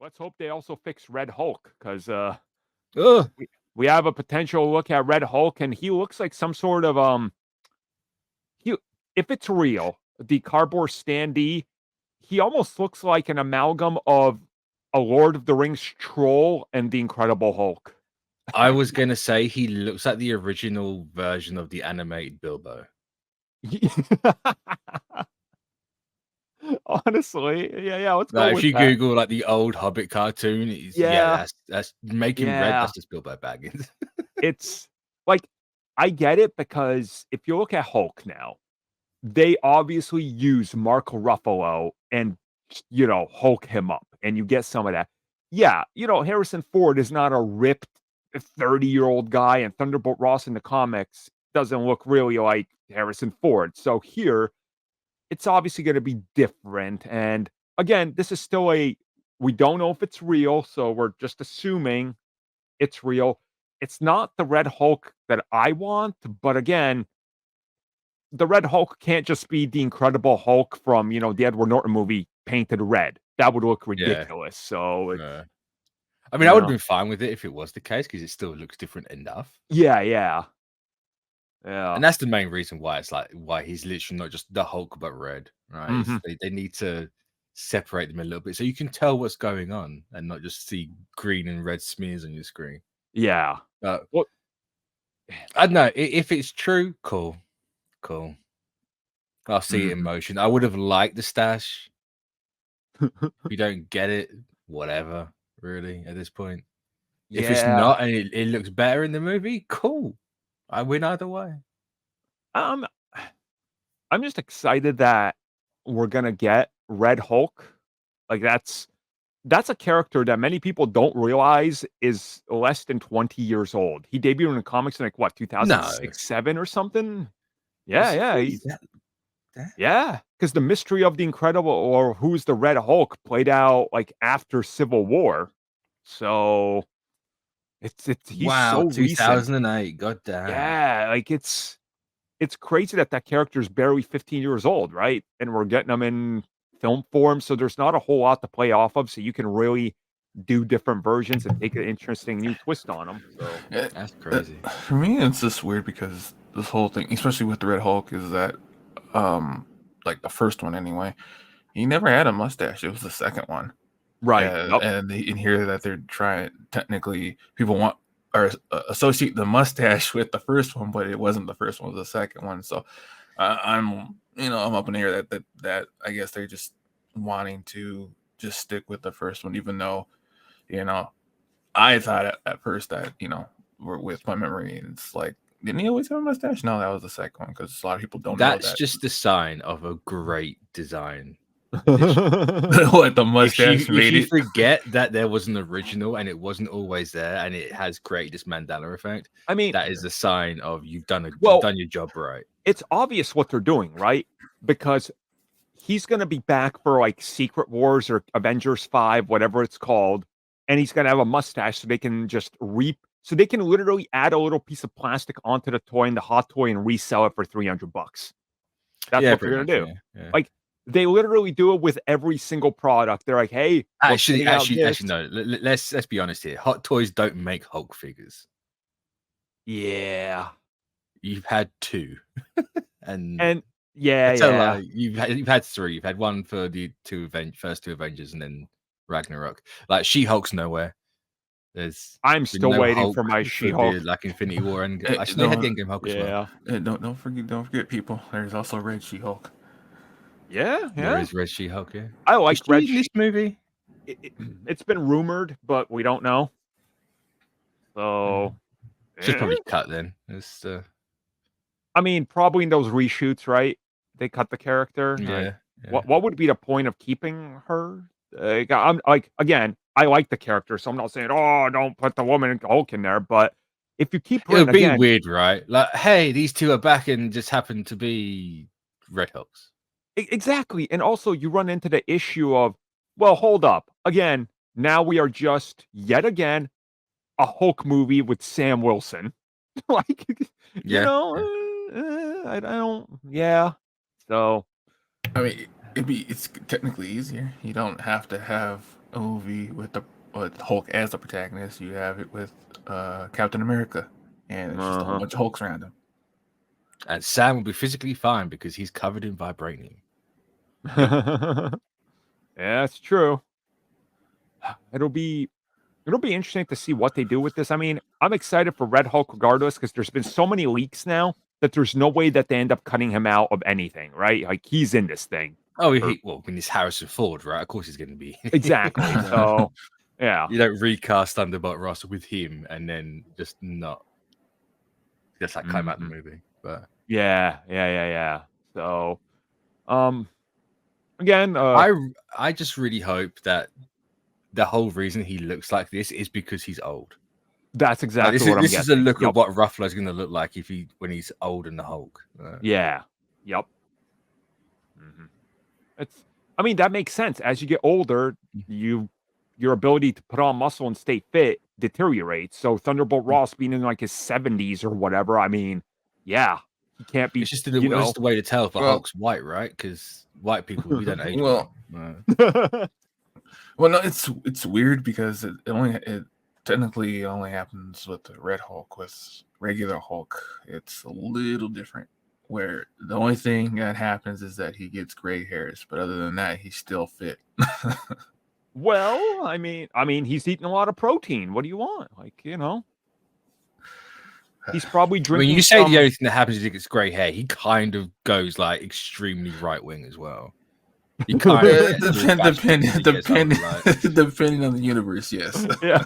let's hope they also fix Red Hulk because Ugh. we have a potential look at Red Hulk, and he looks like some sort of he if it's real, the cardboard standee, he almost looks like an amalgam of a Lord of the Rings troll and the Incredible Hulk. I was gonna say he looks like the original version of the animated Bilbo. Honestly, yeah, let's go Like, if with you that. Google like the old Hobbit cartoon, Yeah, that's making red. yeah. That's just Bilbo Baggins. It's like I get it because if you look at Hulk now, they obviously use Mark Ruffalo and Hulk him up, and you get some of that. Yeah, Harrison Ford is not a ripped 30-year-old guy, and Thunderbolt Ross in the comics doesn't look really like Harrison Ford. So here, it's obviously going to be different. And again, this is still we don't know if it's real, so we're just assuming it's real. It's not the Red Hulk that I want, but again, the Red Hulk can't just be the Incredible Hulk from, the Edward Norton movie painted red. That would look Yeah. ridiculous. So it's, I mean, I would have been fine with it if it was the case because it still looks different enough. yeah. And that's the main reason why it's like why he's literally not just the Hulk but red, right? Mhm. They need to separate them a little bit so you can tell what's going on and not just see green and red smears on your screen. Yeah. But Well, I don't know if it's true. Cool. I'll see it in motion. I would have liked the stash. If you don't get it, whatever. Really, at this point, if it's yeah. not and it looks better in the movie, cool. I win either way. Um, I'm just excited that we're gonna get Red Hulk. Like that's a character that many people don't realize is less than 20 years old. He debuted in the comics in like what, No, 2006, 7 or something? is Yeah, really he's that? yeah, because the mystery of the Incredible or who's the Red Hulk played out like after Civil War. So he's Wow, so recent. 2008. God damn. Yeah, like it's crazy that that character is barely 15 years old, right? And we're getting them in film form, so there's not a whole lot to play off of, so you can really do different versions and take an interesting new twist on them. So That's crazy. For me, it's just weird because this whole thing, especially with the Red Hulk, is that, like the first one anyway, he never had a mustache. It was the second one, right. Yep. and in here that they're trying. Technically, people want or associate the mustache with the first one, but it wasn't the first one; it was the second one. So I'm up in the air that I guess they're just wanting to just stick with the first one, even though I thought at first that with my memory, it's like, didn't he always have a mustache? No, that was the second one because a lot of people don't know That's that. just the sign of a great design. What the mustache if you forget that there was an original and it wasn't always there and it has created this Mandela effect, I mean, that is a sign of you've done your job right. It's obvious what they're doing, right? Because he's going to be back for like Secret Wars or Avengers 5, whatever it's called, and he's going to have a mustache so they can just so they can literally add a little piece of plastic onto the toy and the hot toy and resell it for $300. That's what they're going to do. Yeah. Like they literally do it with every single product. They're like, "Hey, actually, no. Let's be honest here. Hot Toys don't make Hulk figures. Yeah, you've had 2, and yeah. You've had 3. You've had one for the first 2 Avengers, and then Ragnarok. Like She-Hulk's nowhere. I'm still waiting Hulk for my She-Hulk. like Infinity War and actually they had the Endgame Hulk as well. Don't forget, people. There's also Red She-Hulk. Yeah. There is Red She-Hulk. Yeah, I like Red in this movie. It's been rumored, but we don't know. So she's probably cut then. I mean, probably in those reshoots, right? They cut the character. Yeah. What would be the point of keeping her? I'm like, again, I like the character, so I'm not saying, oh, don't put the woman Hulk in there. But if you keep her, it would be weird, right? Like, hey, these 2 are back and just happen to be Red Hulks. Exactly, and also you run into the issue of, well, hold up, again. Now we are just yet again a Hulk movie with Sam Wilson. Like, I don't. Yeah. So, I mean, it's technically easier. You don't have to have a movie with Hulk as the protagonist. You have it with Captain America, and it's just a whole bunch of Hulks around him. And Sam will be physically fine because he's covered in vibranium. Yeah, that's true. It'll be interesting to see what they do with this. I mean, I'm excited for Red Hulk regardless because there's been so many leaks now that there's no way that they end up cutting him out of anything, right? Like he's in this thing. Oh, when he's Harrison Ford, right? Of course he's going to be. Exactly. So, yeah. You don't recast Thunderbolt Ross with him and then just not. Just like come out the movie, but yeah. So, again, I just really hope that the whole reason he looks like this is because he's old. That's exactly what I'm This getting. is a look at what Ruffalo's going to look like when he's old in the Hulk. Yeah. Yep. I mean, that makes sense. As you get older, your ability to put on muscle and stay fit deteriorates. So Thunderbolt Ross being in like his 70s or whatever, I mean, yeah, he can't be. It's just the way to tell if a Hulk's white, right? Because white people, we don't age well. Well, no, it's weird because it technically only happens with the Red Hulk. With regular Hulk, it's a little different. Where the only thing that happens is that he gets gray hairs, but other than that, he's still fit. Well, I mean, he's eating a lot of protein. What do you want? Like, he's probably drinking. When you say the only thing that happens is he gets gray hair, he kind of goes like extremely right wing as well. He kind of depending on the universe, yes. Yeah.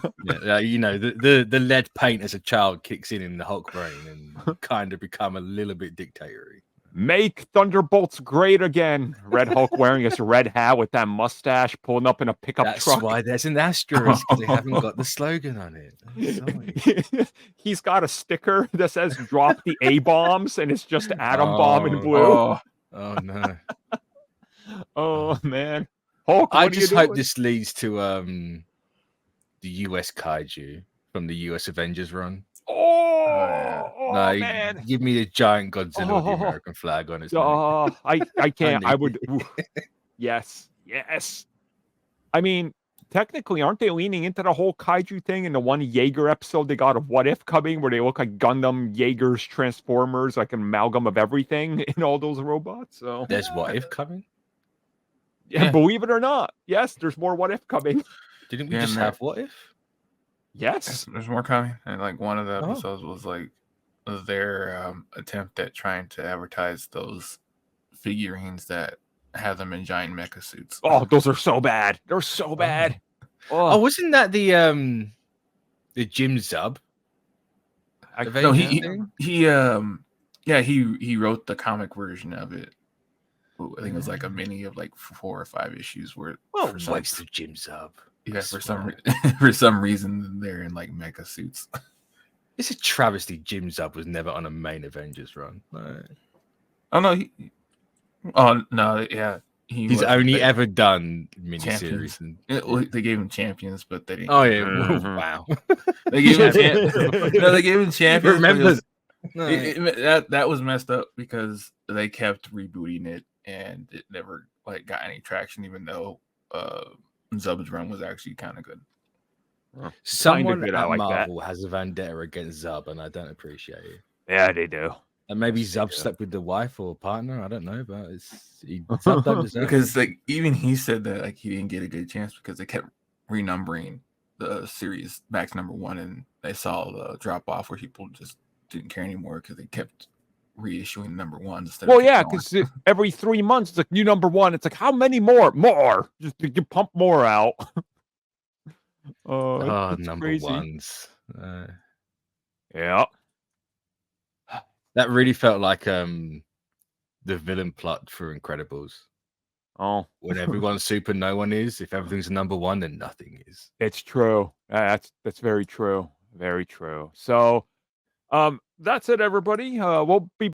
You know, the lead paint as a child kicks in the Hulk brain and kind of become a little bit dictatorial. Make Thunderbolts great again. Red Hulk wearing his red hat with that mustache, pulling up in a pickup truck. That's why there's an asterisk, because they haven't got the slogan on it. He's got a sticker that says "Drop the A-bombs," and it's just Atom Bomb in blue. Oh no. Oh man, Hulk! I just hope this leads to the US kaiju from the US Avengers run. Man! Give me the giant Godzilla with the American flag on it. I can't. I would. Yes. I mean, technically, aren't they leaning into the whole kaiju thing in the one Jaeger episode they got of What If coming, where they look like Gundam, Jaegers, Transformers, like an amalgam of everything in all those robots? So there's What If coming. Yeah, believe it or not, yes, there's more What If coming. Didn't we just have What If? Yes, there's more coming, and like one of the episodes was like their attempt at trying to advertise those figurines that have them in giant mecha suits. Oh, those are so bad. They're so bad. Oh, wasn't that the Jim Zub? No, he wrote the comic version of it. I think it was like a mini of like 4 or 5 issues where waste of Jim Zub. Yeah, for some reason they're in like mecha suits. It's a travesty. Jim Zub was never on a main Avengers run. Oh no, he's only ever done miniseries. They gave him Champions, but they didn't. Oh yeah, wow. They gave him they gave him Champions. Remember that was messed up because they kept rebooting it and it never like got any traction, even though Zub's run was actually kind of good. Someone at Marvel has a vendetta against Zub, and I don't appreciate it. Yeah, they do. And maybe Zub slept with the wife or partner. I don't know, but Zub don't deserve because like even he said that like he didn't get a good chance because they kept renumbering the series back to #1, and they saw the drop off where people just didn't care anymore because they kept reissuing #1 instead. Well, yeah, because every 3 months it's like new #1. It's like how many more? Just you pump more out. #1s. Yeah. That really felt like the villain plot for Incredibles. Oh, when everyone's super, no one is. If everything's a #1, then nothing is. It's true. That's very true. Very true. So, that's it, everybody. We'll be